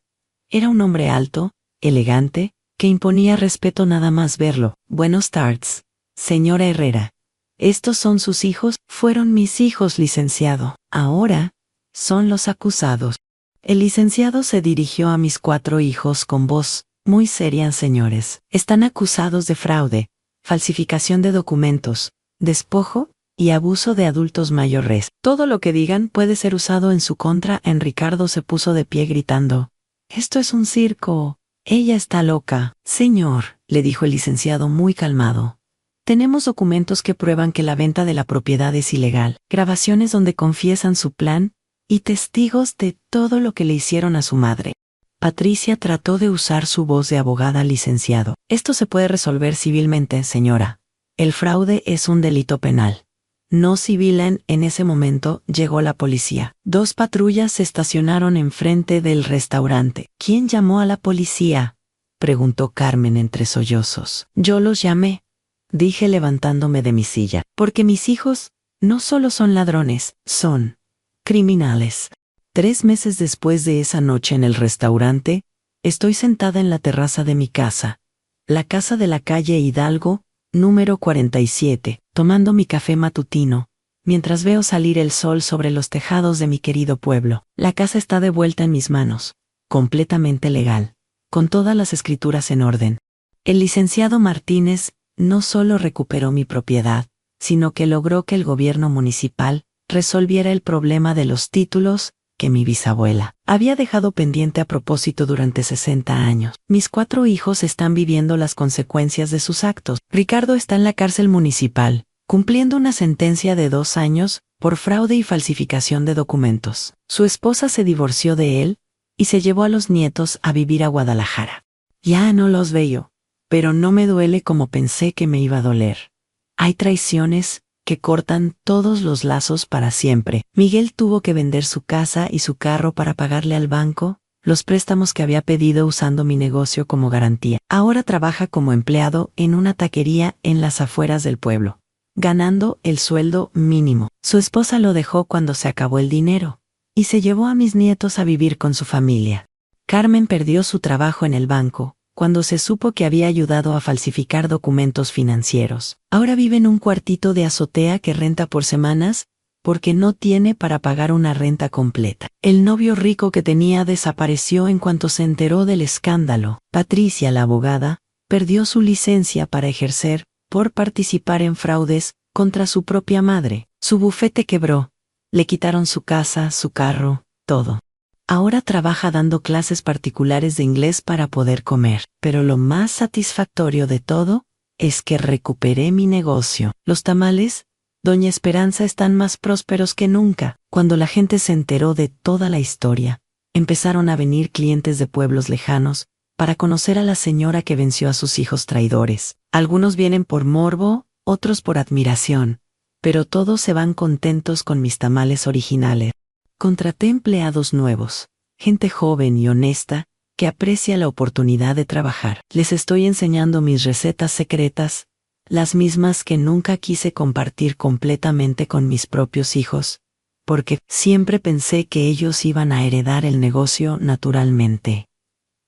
Speaker 1: Era un hombre alto, elegante, que imponía respeto nada más verlo. Buenos tardes, señora Herrera. ¿Estos son sus hijos? Fueron mis hijos, licenciado. Ahora son los acusados. El licenciado se dirigió a mis 4 hijos con voz muy seria. Señores, están acusados de fraude, falsificación de documentos, despojo y abuso de adultos mayores. Todo lo que digan puede ser usado en su contra. Ricardo se puso de pie gritando. Esto es un circo. Ella está loca. Señor, le dijo el licenciado muy calmado. Tenemos documentos que prueban que la venta de la propiedad es ilegal, grabaciones donde confiesan su plan y testigos de todo lo que le hicieron a su madre. Patricia trató de usar su voz de abogada. Licenciado, esto se puede resolver civilmente, señora. El fraude es un delito penal. No civil. En ese momento llegó la policía. 2 patrullas se estacionaron enfrente del restaurante. ¿Quién llamó a la policía?, preguntó Carmen entre sollozos. Yo los llamé, dije levantándome de mi silla, porque mis hijos no solo son ladrones, son criminales. 3 meses después de esa noche en el restaurante, estoy sentada en la terraza de mi casa, la casa de la calle Hidalgo, número 47, tomando mi café matutino, mientras veo salir el sol sobre los tejados de mi querido pueblo. La casa está de vuelta en mis manos, completamente legal, con todas las escrituras en orden. El licenciado Martínez no solo recuperó mi propiedad, sino que logró que el gobierno municipal resolviera el problema de los títulos que mi bisabuela había dejado pendiente a propósito durante 60 años. Mis 4 hijos están viviendo las consecuencias de sus actos. Ricardo está en la cárcel municipal, cumpliendo una sentencia de 2 años por fraude y falsificación de documentos. Su esposa se divorció de él y se llevó a los nietos a vivir a Guadalajara. Ya no los veo, pero no me duele como pensé que me iba a doler. Hay traiciones que cortan todos los lazos para siempre. Miguel tuvo que vender su casa y su carro para pagarle al banco los préstamos que había pedido usando mi negocio como garantía. Ahora trabaja como empleado en una taquería en las afueras del pueblo, ganando el sueldo mínimo. Su esposa lo dejó cuando se acabó el dinero, y se llevó a mis nietos a vivir con su familia. Carmen perdió su trabajo en el banco, cuando se supo que había ayudado a falsificar documentos financieros. Ahora vive en un cuartito de azotea que renta por semanas, porque no tiene para pagar una renta completa. El novio rico que tenía desapareció en cuanto se enteró del escándalo. Patricia, la abogada, perdió su licencia para ejercer por participar en fraudes contra su propia madre. Su bufete quebró, le quitaron su casa, su carro, todo. Ahora trabaja dando clases particulares de inglés para poder comer. Pero lo más satisfactorio de todo es que recuperé mi negocio. Los tamales Doña Esperanza están más prósperos que nunca. Cuando la gente se enteró de toda la historia, empezaron a venir clientes de pueblos lejanos para conocer a la señora que venció a sus hijos traidores. Algunos vienen por morbo, otros por admiración, pero todos se van contentos con mis tamales originales. Contraté empleados nuevos, gente joven y honesta que aprecia la oportunidad de trabajar. Les estoy enseñando mis recetas secretas, las mismas que nunca quise compartir completamente con mis propios hijos, porque siempre pensé que ellos iban a heredar el negocio naturalmente.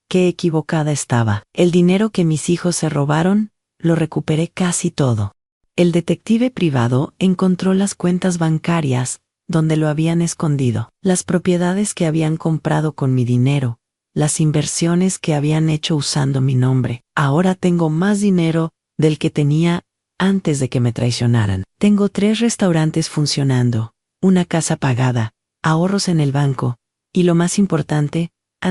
Speaker 1: Qué equivocada estaba. El dinero que mis hijos se robaron, lo recuperé casi todo. El detective privado encontró las cuentas bancarias donde lo habían escondido, las propiedades que habían comprado con mi dinero, las inversiones que habían hecho usando mi nombre. Ahora tengo más dinero del que tenía antes de que me traicionaran. Tengo 3 restaurantes funcionando, una casa pagada, ahorros en el banco, y lo más importante,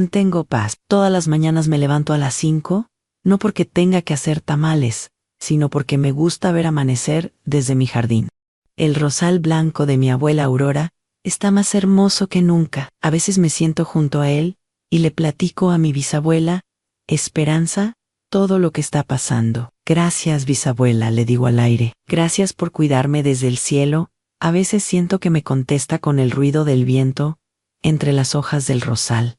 Speaker 1: tengo paz. Todas las mañanas me levanto a las 5, no porque tenga que hacer tamales, sino porque me gusta ver amanecer desde mi jardín. El rosal blanco de mi abuela Aurora está más hermoso que nunca. A veces me siento junto a él y le platico a mi bisabuela, Esperanza, todo lo que está pasando. Gracias, bisabuela, le digo al aire. Gracias por cuidarme desde el cielo. A veces siento que me contesta con el ruido del viento entre las hojas del rosal.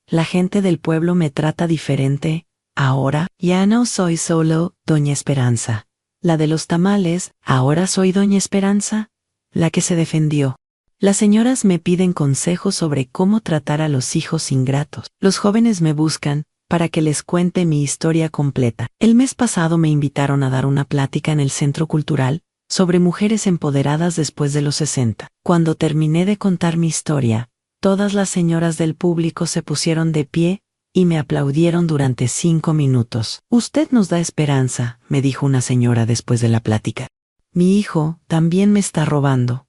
Speaker 1: La gente del pueblo me trata diferente. Ahora ya no soy solo Doña Esperanza, la de los tamales. Ahora soy Doña Esperanza, la que se defendió. Las señoras me piden consejos sobre cómo tratar a los hijos ingratos. Los jóvenes me buscan para que les cuente mi historia completa. El mes pasado me invitaron a dar una plática en el Centro Cultural sobre mujeres empoderadas después de los 60. Cuando terminé de contar mi historia, todas las señoras del público se pusieron de pie y me aplaudieron durante 5 minutos. Usted nos da esperanza, me dijo una señora después de la plática. Mi hijo también me está robando,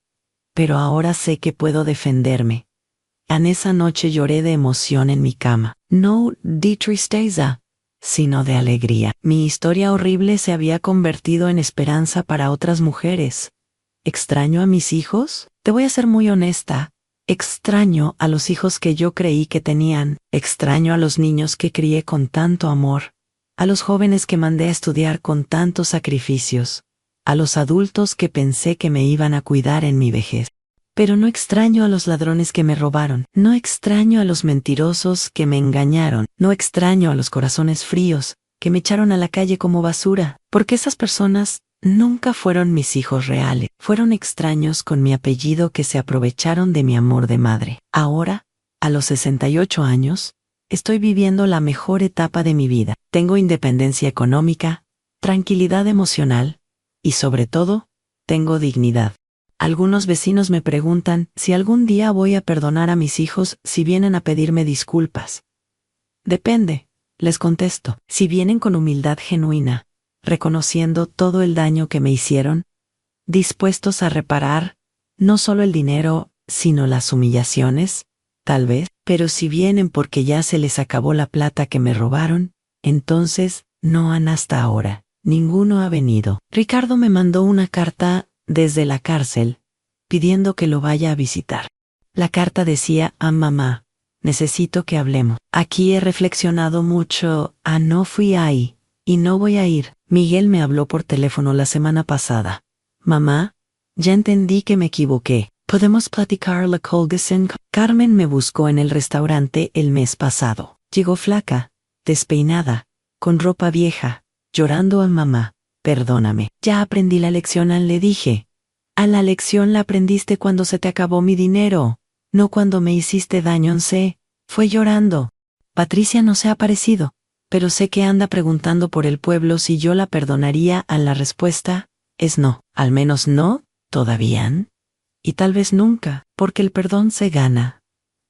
Speaker 1: pero ahora sé que puedo defenderme. En esa noche lloré de emoción en mi cama, no de tristeza, sino de alegría. Mi historia horrible se había convertido en esperanza para otras mujeres. ¿Extraño a mis hijos? Te voy a ser muy honesta. Extraño a los hijos que yo creí que tenían. Extraño a los niños que crié con tanto amor, a los jóvenes que mandé a estudiar con tantos sacrificios, a los adultos que pensé que me iban a cuidar en mi vejez. Pero no extraño a los ladrones que me robaron, no extraño a los mentirosos que me engañaron, no extraño a los corazones fríos que me echaron a la calle como basura, porque esas personas nunca fueron mis hijos reales, fueron extraños con mi apellido que se aprovecharon de mi amor de madre. Ahora, a los 68 años, estoy viviendo la mejor etapa de mi vida. Tengo independencia económica, tranquilidad emocional y sobre todo, tengo dignidad. Algunos vecinos me preguntan si algún día voy a perdonar a mis hijos si vienen a pedirme disculpas. Depende, les contesto. Si vienen con humildad genuina, reconociendo todo el daño que me hicieron, dispuestos a reparar, no solo el dinero, sino las humillaciones, tal vez, pero si vienen porque ya se les acabó la plata que me robaron, entonces no han hasta ahora. Ninguno ha venido. Ricardo me mandó una carta desde la cárcel, pidiendo que lo vaya a visitar. La carta decía: mamá, necesito que hablemos. Aquí he reflexionado mucho, no fui ahí, y no voy a ir. Miguel me habló por teléfono la semana pasada. Mamá, ya entendí que me equivoqué. ¿Podemos platicar la colgación? Carmen me buscó en el restaurante el mes pasado. Llegó flaca, despeinada, con ropa vieja, llorando a mamá. Perdóname. Ya aprendí la lección, le dije. A la lección la aprendiste cuando se te acabó mi dinero, no cuando me hiciste daño, sé. Fue llorando. Patricia no se ha aparecido, pero sé que anda preguntando por el pueblo si yo la perdonaría. A la respuesta es no. Al menos no, todavía. Y tal vez nunca, porque el perdón se gana,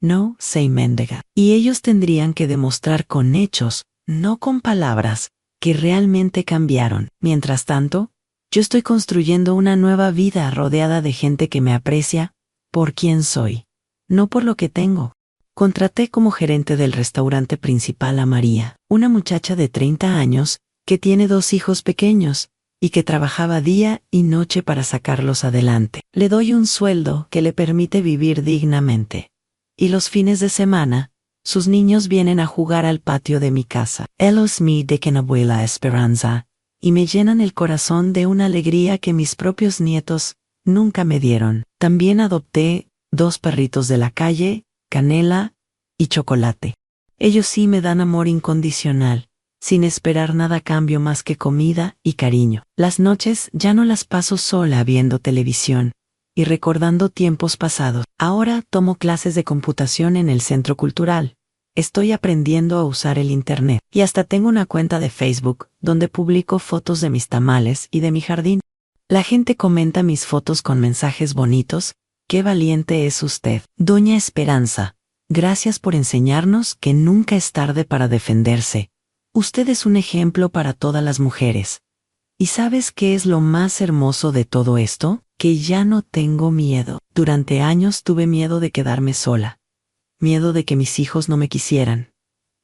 Speaker 1: no se mendiga. Y ellos tendrían que demostrar con hechos, no con palabras, que realmente cambiaron. Mientras tanto, yo estoy construyendo una nueva vida rodeada de gente que me aprecia por quien soy, no por lo que tengo. Contraté como gerente del restaurante principal a María, una muchacha de 30 años, que tiene 2 hijos pequeños, y que trabajaba día y noche para sacarlos adelante. Le doy un sueldo que le permite vivir dignamente. Y los fines de semana, sus niños vienen a jugar al patio de mi casa. Ellos me dejan abuela Esperanza, y me llenan el corazón de una alegría que mis propios nietos nunca me dieron. También adopté 2 perritos de la calle, Canela y Chocolate. Ellos sí me dan amor incondicional, sin esperar nada a cambio más que comida y cariño. Las noches ya no las paso sola viendo televisión y recordando tiempos pasados. Ahora tomo clases de computación en el Centro Cultural. Estoy aprendiendo a usar el Internet y hasta tengo una cuenta de Facebook donde publico fotos de mis tamales y de mi jardín. La gente comenta mis fotos con mensajes bonitos. ¡Qué valiente es usted, Doña Esperanza! Gracias por enseñarnos que nunca es tarde para defenderse. Usted es un ejemplo para todas las mujeres. ¿Y sabes qué es lo más hermoso de todo esto? Que ya no tengo miedo. Durante años tuve miedo de quedarme sola. Miedo de que mis hijos no me quisieran.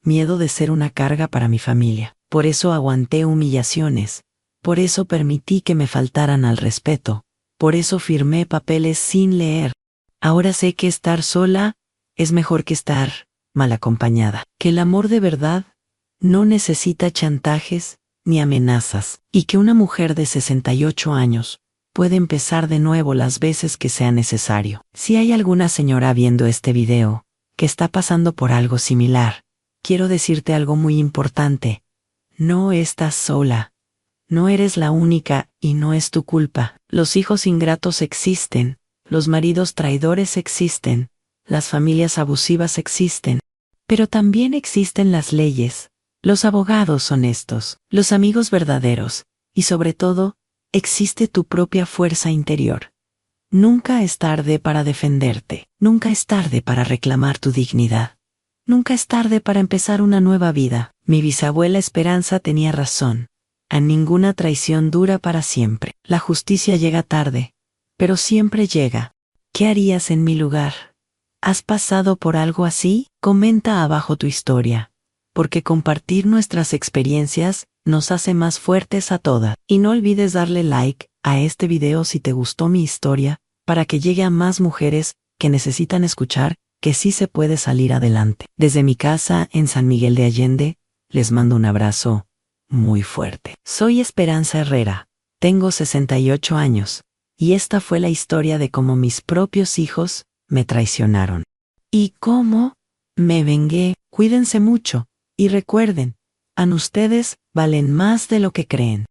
Speaker 1: Miedo de ser una carga para mi familia. Por eso aguanté humillaciones. Por eso permití que me faltaran al respeto. Por eso firmé papeles sin leer. Ahora sé que estar sola es mejor que estar mal acompañada. Que el amor de verdad no necesita chantajes ni amenazas, y que una mujer de 68 años puede empezar de nuevo las veces que sea necesario. Si hay alguna señora viendo este video que está pasando por algo similar, quiero decirte algo muy importante. No estás sola. No eres la única y no es tu culpa. Los hijos ingratos existen, los maridos traidores existen, las familias abusivas existen, pero también existen las leyes, los abogados honestos, los amigos verdaderos, y sobre todo, existe tu propia fuerza interior. Nunca es tarde para defenderte, nunca es tarde para reclamar tu dignidad, nunca es tarde para empezar una nueva vida. Mi bisabuela Esperanza tenía razón. A ninguna traición dura para siempre. La justicia llega tarde, pero siempre llega. ¿Qué harías en mi lugar? ¿Has pasado por algo así? Comenta abajo tu historia, porque compartir nuestras experiencias nos hace más fuertes a todas. Y no olvides darle like a este video si te gustó mi historia, para que llegue a más mujeres que necesitan escuchar que sí se puede salir adelante. Desde mi casa en San Miguel de Allende, les mando un abrazo muy fuerte. Soy Esperanza Herrera, tengo 68 años, y esta fue la historia de cómo mis propios hijos me traicionaron. Y cómo me vengué. Cuídense mucho, y recuerden, ustedes valen más de lo que creen.